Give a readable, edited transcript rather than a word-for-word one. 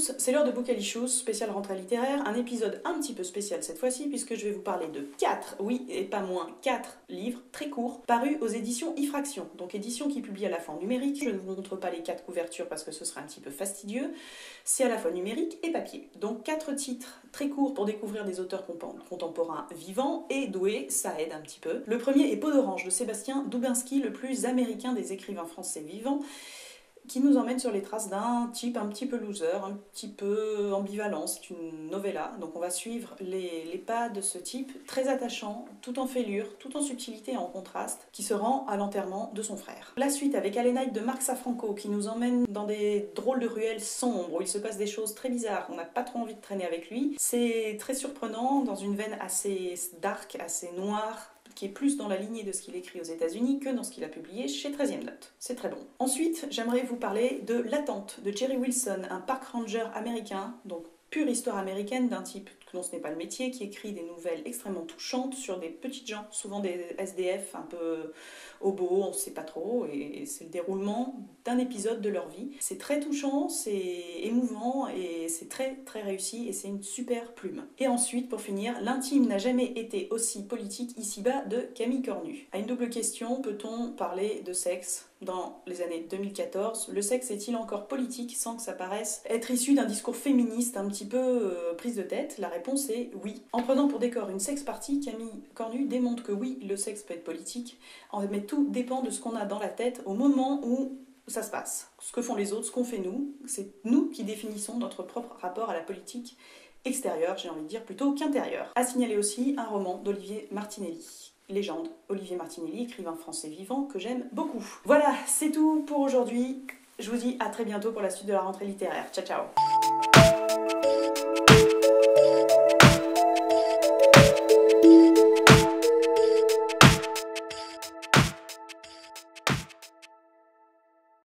tous, c'est l'heure de Bookalicious, spécial rentrée littéraire, un épisode un petit peu spécial cette fois-ci puisque je vais vous parler de 4, oui et pas moins 4 livres très courts parus aux éditions Ifraction, donc édition qui publie à la fois en numérique. Je ne vous montre pas les 4 couvertures parce que ce serait un petit peu fastidieux, c'est à la fois numérique et papier. Donc 4 titres très courts pour découvrir des auteurs contemporains vivants et doués, ça aide un petit peu. Le premier est Peau d'orange de Sébastien Dubinski, le plus américain des écrivains français vivants, qui nous emmène sur les traces d'un type un petit peu loser, un petit peu ambivalent. C'est une novella, donc on va suivre les pas de ce type très attachant, tout en fêlure, tout en subtilité et en contraste, qui se rend à l'enterrement de son frère. La suite avec Alenite de Marc Safranco, qui nous emmène dans des drôles de ruelles sombres, où il se passe des choses très bizarres, on n'a pas trop envie de traîner avec lui. C'est très surprenant, dans une veine assez dark, assez noire, qui est plus dans la lignée de ce qu'il écrit aux États-Unis que dans ce qu'il a publié chez 13e Note. C'est très bon. Ensuite, j'aimerais vous parler de L'attente de Jerry Wilson, un park ranger américain, donc pure histoire américaine d'un type dont ce n'est pas le métier, qui écrit des nouvelles extrêmement touchantes sur des petites gens, souvent des SDF un peu hobos, on ne sait pas trop, et c'est le déroulement d'un épisode de leur vie. C'est très touchant, c'est émouvant, et c'est très très réussi, et c'est une super plume. Et ensuite, pour finir, L'intime n'a jamais été aussi politique ici-bas de Camille Cornu. À une double question, peut-on parler de sexe dans les années 2014? Le sexe est-il encore politique sans que ça paraisse être issu d'un discours féministe un petit peu prise de tête? La réponse est oui. En prenant pour décor une sex party, Camille Cornu démontre que oui, le sexe peut être politique, mais tout dépend de ce qu'on a dans la tête au moment où ça se passe. Ce que font les autres, ce qu'on fait nous, c'est nous qui définissons notre propre rapport à la politique extérieure, j'ai envie de dire plutôt qu'intérieure. À signaler aussi un roman d'Olivier Martinelli. Légende, Olivier Martinelli, écrivain français vivant que j'aime beaucoup. Voilà, c'est tout pour aujourd'hui. Je vous dis à très bientôt pour la suite de la rentrée littéraire. Ciao, ciao.